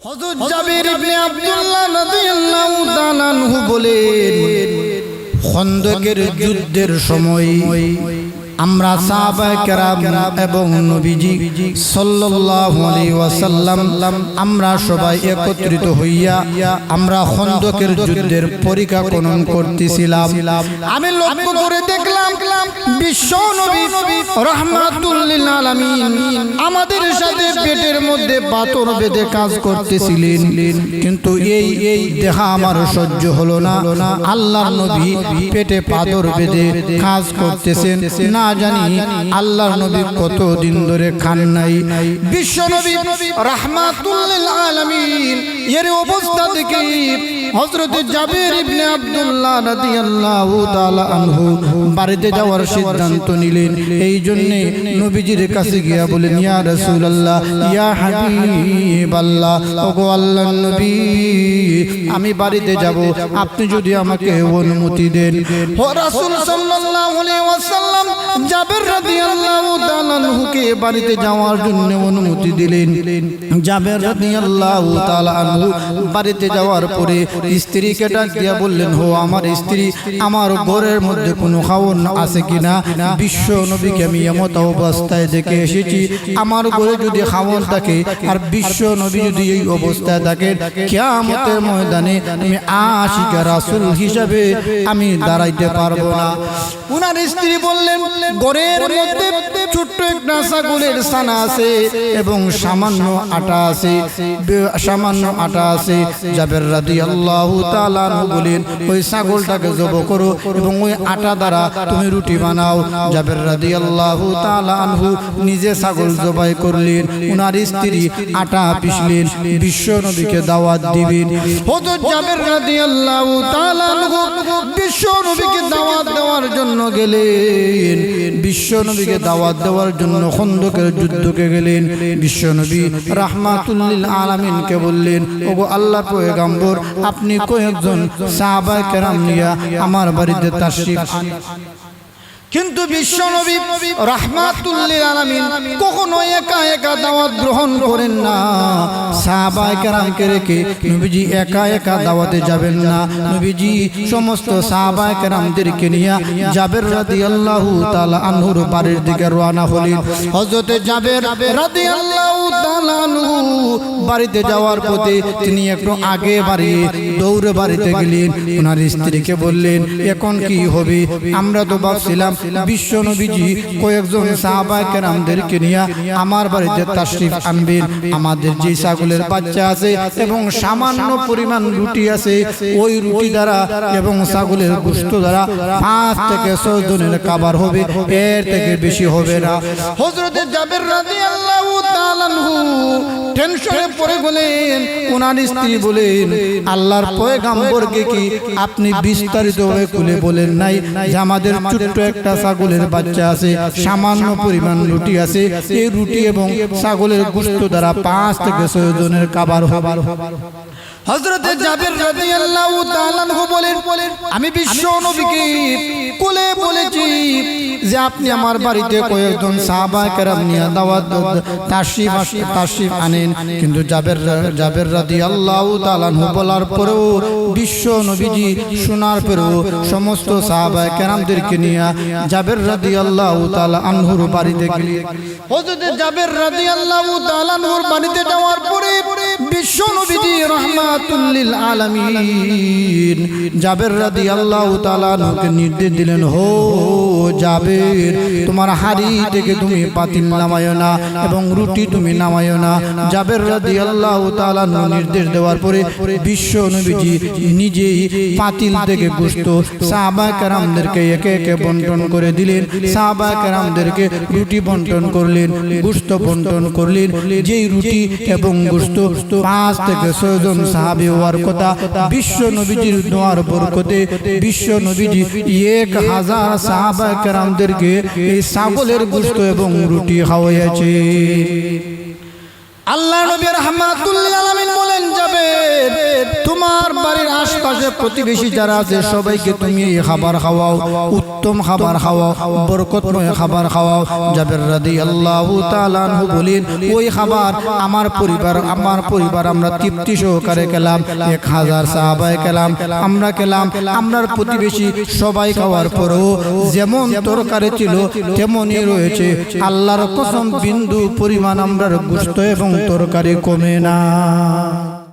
হযরত জাবির ইবনে আব্দুল্লাহ রাদিয়াল্লাহু তাআলা আনহু বলেন, খন্দকের যুদ্ধের সময় আমরা সাহাবায়ে কেরাম এবং নবীজি সাল্লাল্লাহু আলাইহি ওয়াসাল্লাম আমরা সবাই একত্রিত হইয়া আমরা খন্দকের যুদ্ধের পরিকল্পনা করতেছিলাম। আমি লক্ষ্য করে দেখলাম বিশ্ব নবী রাহমাতুল লিল আলামিন আমাদের সাথে পেটের মধ্যে পাথর বেঁধে কাজ করতেছিলেন, কিন্তু এই দেখা আমার সহ্য হলো না। আল্লাহর নবী পেটে পাথর বেঁধে কাজ করতেছেন, না জানি আল্লাহর নবী কতদিন ধরে খান নাই। বিশ্ব নবী রাহমাতুল লিল আলামিন এর অবস্থা দেখে হযরত জাবির ইবনে আব্দুল্লাহ রাদিয়াল্লাহু তাআলা আনহু বাড়িতে যাওয়ার সিদ্ধান্ত নিলেন। এই জন্য নবীজির কাছে গিয়া বলেন, ইয়া রাসূলুল্লাহ, ইয়া হাবিবাল্লাহ, ওগো আল্লাহর নবী, আমি বাড়িতে যাব, আপনি যদি আমাকে অনুমতি দেন। ও রাসূল সাল্লাল্লাহু আলাইহি ওয়াসাল্লাম জাবির রাদিয়াল্লাহু তাআলা আনহুকে বাড়িতে যাওয়ার জন্য অনুমতি দিলেন। জাবির রাদিয়াল্লাহু তাআলা আনহু বাড়িতে যাওয়ার পরে স্ত্রীকে ডাক দিয়া বললেন, হো আমার স্ত্রী, আমার ঘরের মধ্যে কোনো খাওয়ার আছে কিনা? বিশ্ব নবীকে আমি এমত অবস্থায় দেখে এসেছি, আমার ঘরে যদি খাওয়ার থাকে আর বিশ্ব নবী যদি এই অবস্থায় থাকে, কিয়ামতের ময়দানে আমি আশিক রাসূল হিসাবে আমি দাঁড়াইতে পারবো না। উনার স্ত্রী বললেন, ঘরের মধ্যে ছোট্ট একটা ছাগলের ছানা আছে এবং সামান্য আটা আছে। জাবির রাদিয়াল্লাহু তাআলা আনহু বলেন, ওই ছাগলটাকে জব করো এবং ওই আটা দ্বারা তুমি রুটি বানাও। জাবির রাদিয়াল্লাহু তাআলা আনহু নিজে ছাগল জবাই করলেন, উনার স্ত্রী আটা পিষলেন, বিশ্ব নবীকে দাওয়াত দিবেন। হযরত জাবির রাদিয়াল্লাহু তাআলা আনহু বিশ্ব নবীকে দাওয়াত দেওয়ার জন্য গেলেন। বিশ্ব নবীকে দাওয়াত দেওয়ার জন্য খন্দকের যুদ্ধকে গেলেন। বিশ্ব নবী রাহমাতুল লিল আলামিনকে বললেন, ওগো আল্লাহর পয়গম্বর, আপনি কয়েকজন সাহাবায়ে কেরাম নিয়া আমার বাড়িতে তাশরীফ আনেন। কিন্তু বিশ্ব নবী রাহমাতুল লিল আলামিন কখনো একা একা দাওয়াত গ্রহণ করেন না। সাহাবায়ে কেরামকে রেখে নবীজি একা একা দাওয়াতে যাবেন না। নবীজি সমস্ত সাহাবায়ে কেরামদেরকে নিয়ে জাবির রাদিয়াল্লাহু তাআলা আনহুর বাড়ির দিকে রওনা হলেন। হযরত জাবির রাদিয়াল্লাহু তাআলা আনহু বাড়িতে যাওয়ার পথে তিনি একটু আগে বাড়িয়ে দৌড়ে বাড়িতে গেলেন। ওনার স্ত্রীকে বললেন, এখন কি হবে? আমরা তো ভাবছিলাম বিশ্ব নবীজি কয়েকজন সাহাবায়ে কেরামদেরকে নিয়ে আমার বাড়িতে তাশরীফ আনবেন। আমাদের যে ছাগলের বাচ্চা আছে এবং সামান্য পরিমাণ রুটি আছে, ওই রুটি দ্বারা এবং ছাগলের গোশত দ্বারা 5 থেকে 6 জনের খাবার হবে, এর থেকে বেশি হবে না। হযরত জাবির রাদিয়াল্লাহু তাআলা আনহু টেনশনে পড়ে গেলেন। ওনার স্ত্রী বলেন, আল্লাহর পয়গম্বরকে কি আপনি বিস্তারিতভাবে খুলে বলেন নাই যে আমাদের ছোট্ট একটা ছাগলের বাচ্চা আছে, সামান্য পরিমাণ রুটি আছে, এই রুটি এবং ছাগলের গোশত দ্বারা 5 থেকে 6 জনের খাবার হবে। হযরত জাবির রাদিয়াল্লাহু তাআলা আনহু বলেন, আমি বিশ্ব নবীকে কোলে বলেছি যে আপনি আমার বাড়িতে কয়েকজন সাহাবায়ে কেরাম নিয়ে দাওয়াত তাশরীফ আনেন। কিন্তু জাবির রাদিয়াল্লাহু তাআলা আনহু বলার পরেও বিশ্ব নবীজি শোনার পরেও সমস্ত সাহাবায়ে কেরামদেরকে নিয়ে জাবির রাদিয়াল্লাহু তাআলা আনহুর বাড়িতে গেলেন। হযরত জাবির রাদিয়াল্লাহু তাআলা আনহুর বাড়িতে যাওয়ার পরে বিশ্ব নবীজি রাহমাতুল লিল আলামিন জাবির রাদিয়াল্লাহু তাআলা আনহুকে নির্দেশ দিলেন, হো জাবির, তোমার হাড়ি থেকে তুমি পাতিল নামায়ো না এবং রুটি তুমি নামায়ো না। জাবির রাদিয়াল্লাহু তাআলা আনহু নির্দেশ দেওয়ার পরে বিশ্ব নবীজি নিজেই পাতিল থেকে গোশত সাহাবায়ে কেরামদেরকে একে একে বন্টন করে দিলেন। সাহাবায়ে কেরামদেরকে রুটি বন্টন করলেন, গোশত বন্টন করলেন। যেই রুটি এবং গোশত 5 থেকে 6 জন সাহাবী হওয়ার কথা, বিশ্ব নবীজির দোয়ার বরকতে বিশ্ব নবীজি 1000 সাহাবায়ে কেরামদেরকে এই ছাগলের গোশত এবং রুটি খাওয়াইছে। আল্লাহ নবী রাহমাতুল লিল আলামিন বলেন, জাবির, তোমার বাড়ির আশপাশে প্রতিবেশী যারা আছে সবাইকে তুমি এই খাবার খাওয়াও, উত্তম খাবার খাওয়াও, বরকতময় খাবার খাওয়াও। জাবের রাদিয়াল্লাহু তাআলা আনহু বলেন ওই খাবার আমার পরিবার আমরা তৃপ্তি সহকারে খেলাম। 1000 সাহাবায়ে কেরাম আমরা খেলাম। আমরার প্রতিবেশী সবাই খাওয়ার পরেও যেমন তরকারি ছিল তেমনই রয়েছে। আল্লাহর কসম বিন্দু পরিমাণ আমরার গোশত এবং তরকারি কমে না।